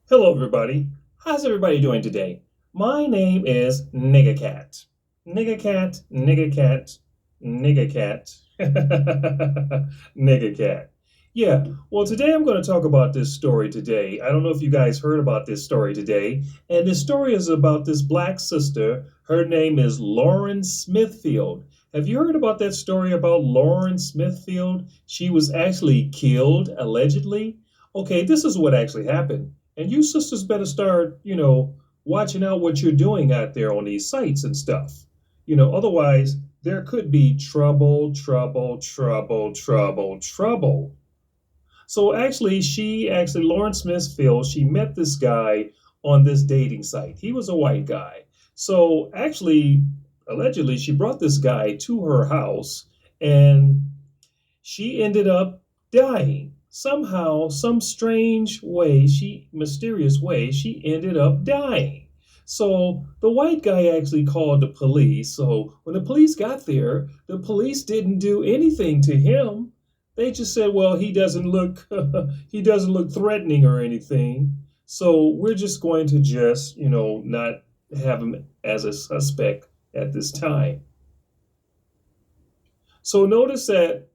Hello, everybody. How's everybody doing today? My name is Nigga Cat. Nigga Cat, Nigga Cat, Nigga Cat, Nigga Cat. Yeah, well, today I'm going to talk about this story today. I don't know if you guys heard about this story today. And this story is about this black sister. Her name is Lauren Smithfield. Have you heard about that story about Lauren Smithfield? She was actually killed, allegedly. Okay, this is what actually happened. And you sisters better start, watching out what you're doing out there on these sites and stuff. Otherwise, there could be trouble, trouble, trouble, trouble, trouble. So Lauren Smithfield, she met this guy on this dating site. He was a white guy. So actually, allegedly, she brought this guy to her house and she ended up dying. Somehow, some mysterious way, she ended up dying. So the white guy actually called the police. So when the police got there, the police didn't do anything to him. They just said, well, he doesn't look he doesn't look threatening or anything. So we're just going to not have him as a suspect at this time. So notice that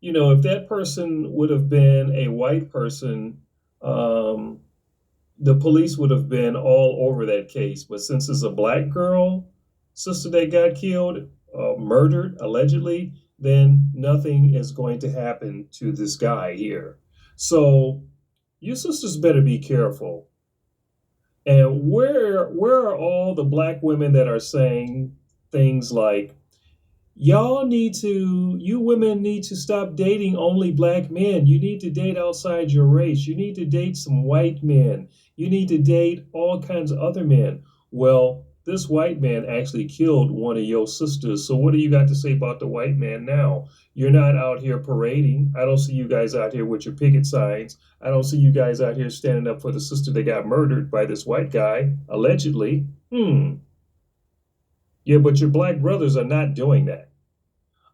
if that person would have been a white person, um, the police would have been all over that case. But since it's a black girl sister that got killed, murdered allegedly, then nothing is going to happen to this guy here. So you sisters better be careful. And where are all the black women that are saying things like, you women need to stop dating only black men. You need to date outside your race. You need to date some white men. You need to date all kinds of other men. Well, this white man actually killed one of your sisters. So what do you got to say about the white man now? You're not out here parading. I don't see you guys out here with your picket signs. I don't see you guys out here standing up for the sister that got murdered by this white guy, allegedly. Yeah, but your black brothers are not doing that.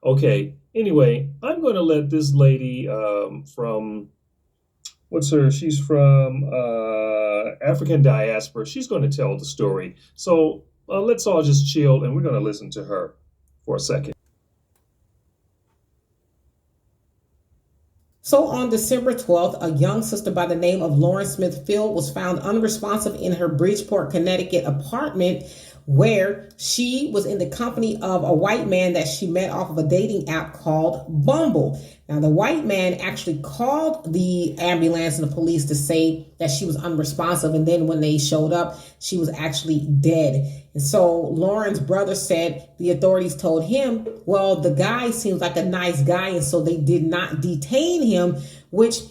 Okay. Anyway, I'm going to let this lady from what's her? She's from African diaspora. She's going to tell the story. So let's all just chill and we're going to listen to her for a second. So on December 12th, a young sister by the name of Lauren Smithfield was found unresponsive in her Bridgeport, Connecticut apartment where she was in the company of a white man that she met off of a dating app called Bumble. Now, the white man actually called the ambulance and the police to say that she was unresponsive. And then when they showed up, she was actually dead. And so Lauren's brother said the authorities told him, well, the guy seems like a nice guy. And so they did not detain him, which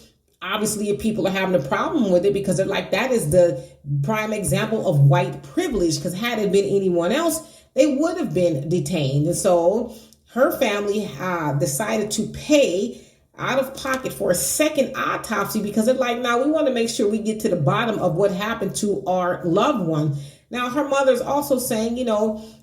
obviously people are having a problem with it because they're like, that is the prime example of white privilege, because had it been anyone else, they would have been detained. And so her family decided to pay out of pocket for a second autopsy because they're like, now we want to make sure we get to the bottom of what happened to our loved one. Now, her mother's also saying,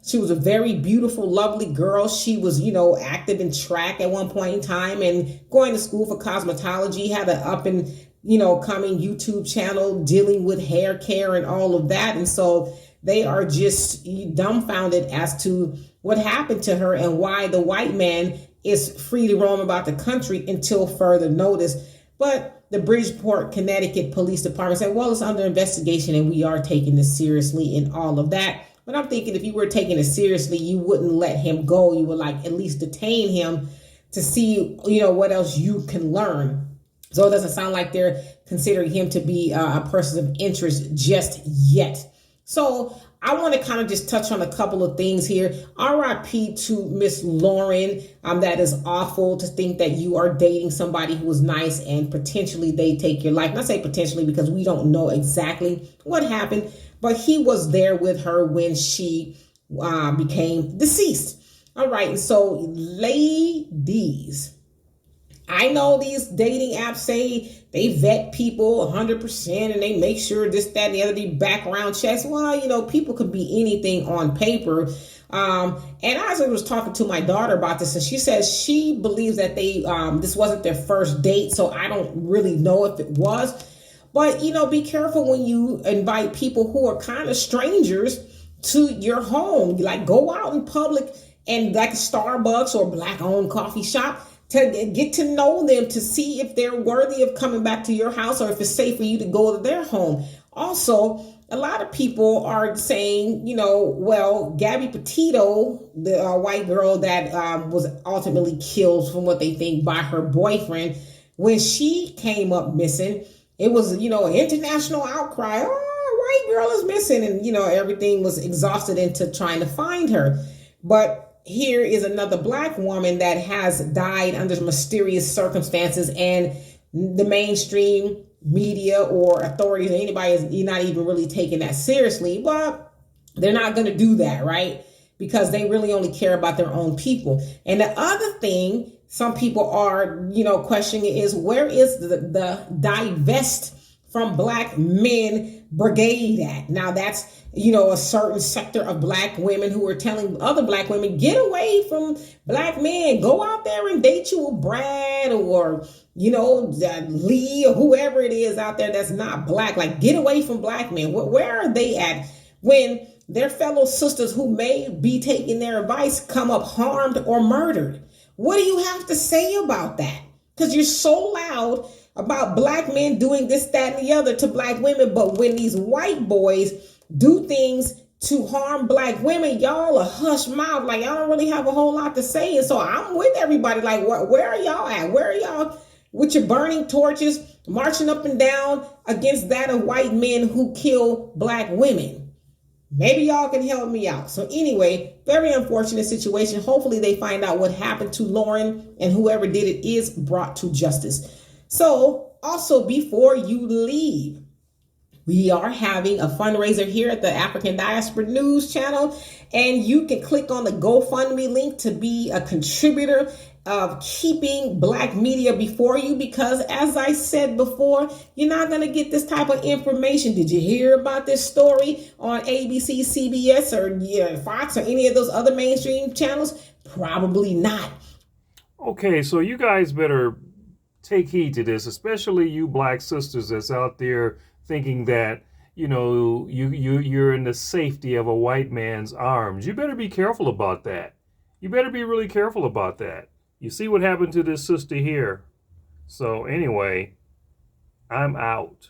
she was a very beautiful, lovely girl. She was, active in track at one point in time and going to school for cosmetology, had an up and, coming YouTube channel dealing with hair care and all of that. And so they are just dumbfounded as to what happened to her and why the white man is free to roam about the country until further notice. But the Bridgeport, Connecticut Police Department said, well, it's under investigation and we are taking this seriously and all of that. But I'm thinking if you were taking it seriously, you wouldn't let him go. You would at least detain him to see, what else you can learn. So it doesn't sound like they're considering him to be a person of interest just yet. So I want to kind of just touch on a couple of things here. RIP to Miss Lauren. That is awful to think that you are dating somebody who is nice and potentially they take your life. And I say potentially because we don't know exactly what happened, but he was there with her when she became deceased. All right. And so ladies, I know these dating apps say they vet people 100% and they make sure this, that, and the other, the background checks. Well, people could be anything on paper. And I was talking to my daughter about this, and she says she believes that this wasn't their first date. So I don't really know if it was. But be careful when you invite people who are kind of strangers to your home. Like, go out in public and, like, Starbucks or black owned coffee shop, to get to know them, to see if they're worthy of coming back to your house or if it's safe for you to go to their home. Also, a lot of people are saying, well, Gabby Petito, the white girl that was ultimately killed, from what they think, by her boyfriend, when she came up missing, it was, an international outcry. Oh, white girl is missing. And, everything was exhausted into trying to find her. But here is another black woman that has died under mysterious circumstances, and the mainstream media or authorities or anybody is not even really taking that seriously. But they're not going to do that, right? Because they really only care about their own people. And the other thing some people are, questioning is, where is the divest from black men brigade at? Now that's, a certain sector of black women who are telling other black women, get away from black men, go out there and date you a Brad or, Lee or whoever it is out there that's not black. Like, get away from black men. Where are they at when their fellow sisters who may be taking their advice come up harmed or murdered? What do you have to say about that? Because you're so loud about black men doing this, that, and the other to black women. But when these white boys do things to harm black women, y'all are hush mouth. Like, y'all don't really have a whole lot to say. And so I'm with everybody. Like, where are y'all at? Where are y'all with your burning torches, marching up and down against that of white men who kill black women? Maybe y'all can help me out. So anyway, very unfortunate situation. Hopefully they find out what happened to Lauren, and whoever did it is brought to justice. So also, before you leave, we are having a fundraiser here at the African Diaspora News channel, and you can click on the GoFundMe link to be a contributor of keeping black media before you, because as I said before, you're not going to get this type of information. Did you hear about this story on ABC, CBS, or Fox, or any of those other mainstream channels? Probably not. Okay, so you guys better take heed to this, especially you black sisters that's out there thinking that you're in the safety of a white man's arms. You better be careful about that. You better be really careful about that. You see what happened to this sister here. So anyway, I'm out.